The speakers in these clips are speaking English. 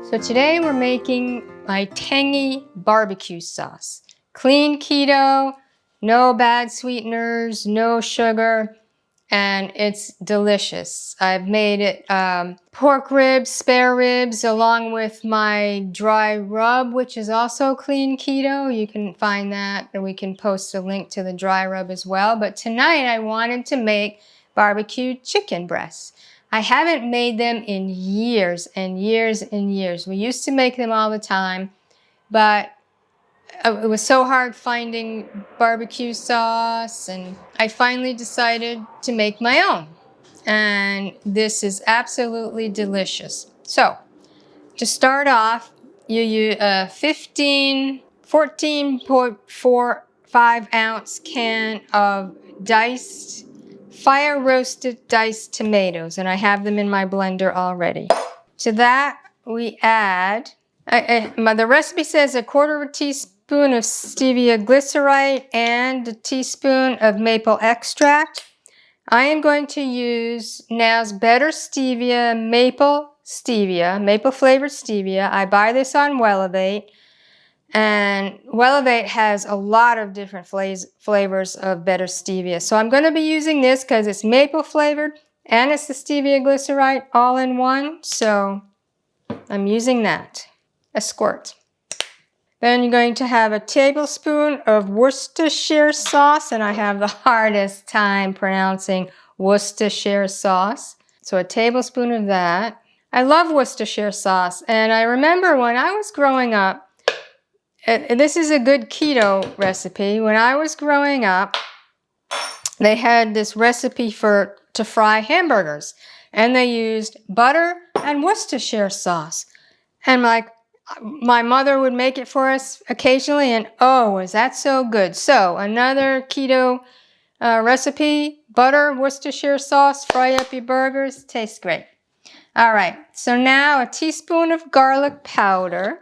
So today we're making my tangy barbecue sauce. Clean keto, no bad sweeteners, no sugar, and it's delicious. I've made it pork ribs, spare ribs, along with my dry rub, which is also clean keto. You can find that, and we can post a link to the dry rub as well. But tonight I wanted to make barbecue chicken breasts. I haven't made them in years and years and years. We used to make them all the time, but it was so hard finding barbecue sauce, and I finally decided to make my own. And this is absolutely delicious. So, to start off, you use a 14.45 ounce can of diced, fire roasted diced tomatoes, and I have them in my blender already. To that, we add, the recipe says a quarter of a teaspoon of stevia glycerite and a teaspoon of maple extract. I am going to use Now's Better Stevia, maple flavored stevia. I buy this on Wellevate. And Wellevate has a lot of different flavors of Better Stevia. So I'm going to be using this because it's maple flavored and it's the stevia glycerite all in one. So I'm using that, a squirt. Then you're going to have a tablespoon of Worcestershire sauce, and I have the hardest time pronouncing Worcestershire sauce. So a tablespoon of that. I love Worcestershire sauce, and I remember when I was growing up, this is a good keto recipe. When I was growing up, they had this recipe to fry hamburgers, and they used butter and Worcestershire sauce. And my mother would make it for us occasionally, and oh, was that so good. So another keto recipe, butter, Worcestershire sauce, fry up your burgers, tastes great. All right, so now a teaspoon of garlic powder.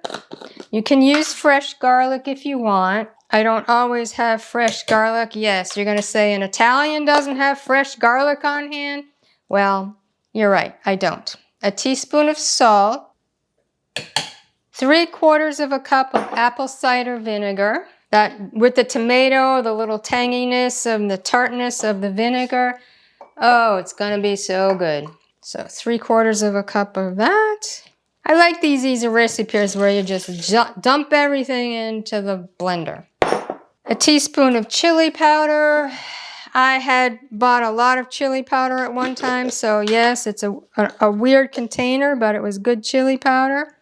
You can use fresh garlic if you want. I don't always have fresh garlic. Yes, you're going to say an Italian doesn't have fresh garlic on hand. Well, you're right, I don't. A teaspoon of salt. 3/4 of a cup of apple cider vinegar. That with the tomato, the little tanginess and the tartness of the vinegar. Oh, it's going to be so good. So 3/4 of a cup of that. I like these easy recipes where you just dump everything into the blender. A teaspoon of chili powder. I had bought a lot of chili powder at one time, so yes, it's a weird container, but it was good chili powder.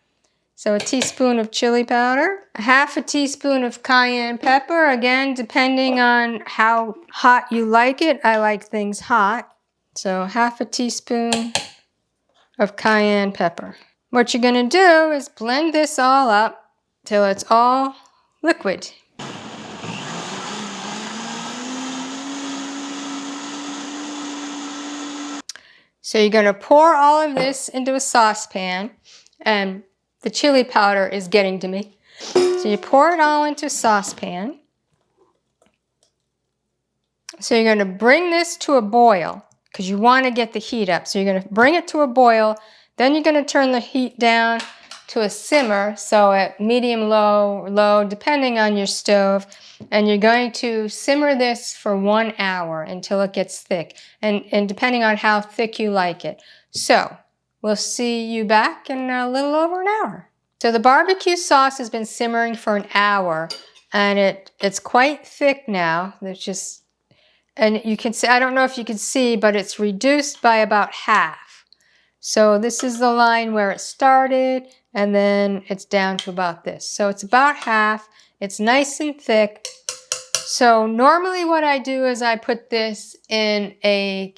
So a teaspoon of chili powder. 1/2 teaspoon of cayenne pepper. Again, depending on how hot you like it. I like things hot. So 1/2 teaspoon of cayenne pepper. What you're going to do is blend this all up till it's all liquid. So you're going to pour all of this into a saucepan, and the chili powder is getting to me. So you pour it all into a saucepan. So you're going to bring this to a boil because you want to get the heat up. So you're going to bring it to a boil. Then you're going to turn the heat down to a simmer, so at medium low, depending on your stove. And you're going to simmer this for 1 hour until it gets thick, and depending on how thick you like it. So we'll see you back in a little over an hour. So the barbecue sauce has been simmering for an hour, and it's quite thick now. And you can see, I don't know if you can see, but it's reduced by about half. So this is the line where it started, and then it's down to about this. So it's about half. It's nice and thick. So normally what I do is I put this in a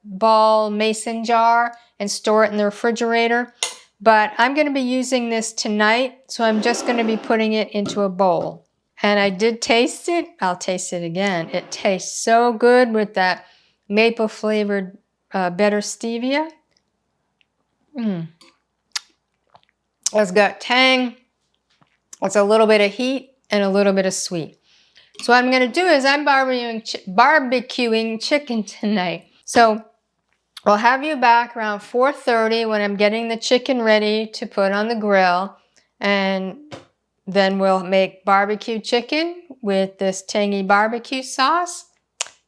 ball mason jar and store it in the refrigerator. But I'm going to be using this tonight, so I'm just going to be putting it into a bowl. And I did taste it. I'll taste it again. It tastes so good with that maple flavored Better Stevia. It's got tang. It's a little bit of heat and a little bit of sweet. So what I'm going to do is I'm barbecuing chicken tonight. So I'll have you back around 4:30 when I'm getting the chicken ready to put on the grill, and then we'll make barbecue chicken with this tangy barbecue sauce.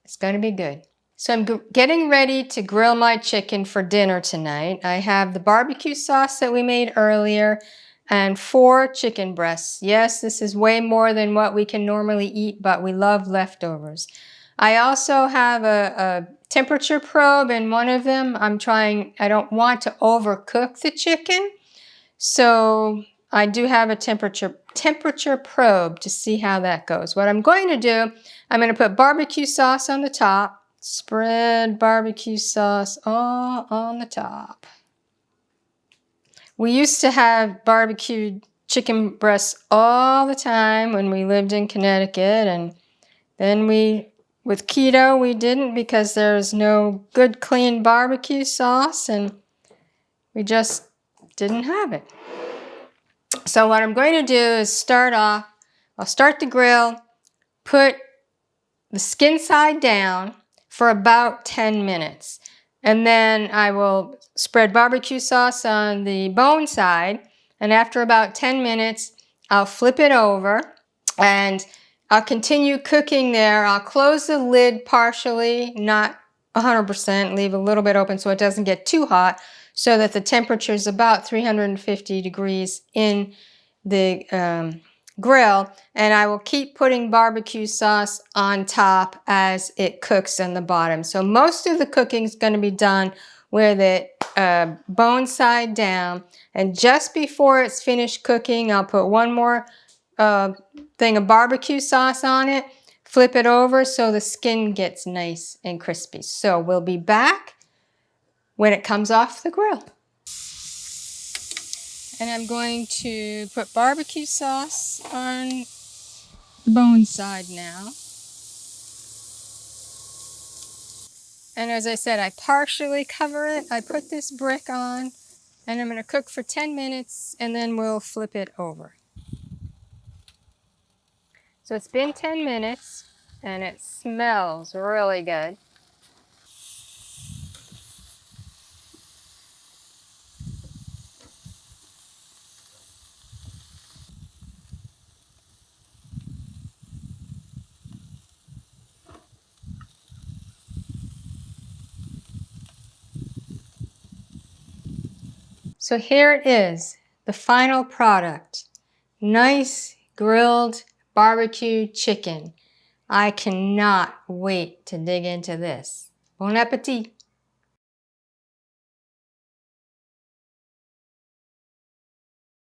It's going to be good. So I'm getting ready to grill my chicken for dinner tonight. I have the barbecue sauce that we made earlier and 4 chicken breasts. Yes, this is way more than what we can normally eat, but we love leftovers. I also have a temperature probe in one of them. I don't want to overcook the chicken, so I do have a temperature probe to see how that goes. What I'm going to do, I'm going to put barbecue sauce on the top, spread barbecue sauce all on the top. We used to have barbecued chicken breasts all the time when we lived in Connecticut, and then with keto, we didn't because there's no good clean barbecue sauce, and we just didn't have it. So what I'm going to do is I'll start the grill, put the skin side down for about 10 minutes. And then I will spread barbecue sauce on the bone side. And after about 10 minutes, I'll flip it over and I'll continue cooking there. I'll close the lid partially, not 100%, leave a little bit open so it doesn't get too hot, so that the temperature is about 350 degrees in the grill, and I will keep putting barbecue sauce on top as it cooks in the bottom. So most of the cooking is going to be done with it bone side down, and just before it's finished cooking, I'll put one more thing of barbecue sauce on it, flip it over so the skin gets nice and crispy. So we'll be back when it comes off the grill. And I'm going to put barbecue sauce on the bone side now. And as I said, I partially cover it. I put this brick on, and I'm going to cook for 10 minutes, and then we'll flip it over. So it's been 10 minutes, and it smells really good. So here it is, the final product. Nice grilled barbecue chicken. I cannot wait to dig into this. Bon appetit!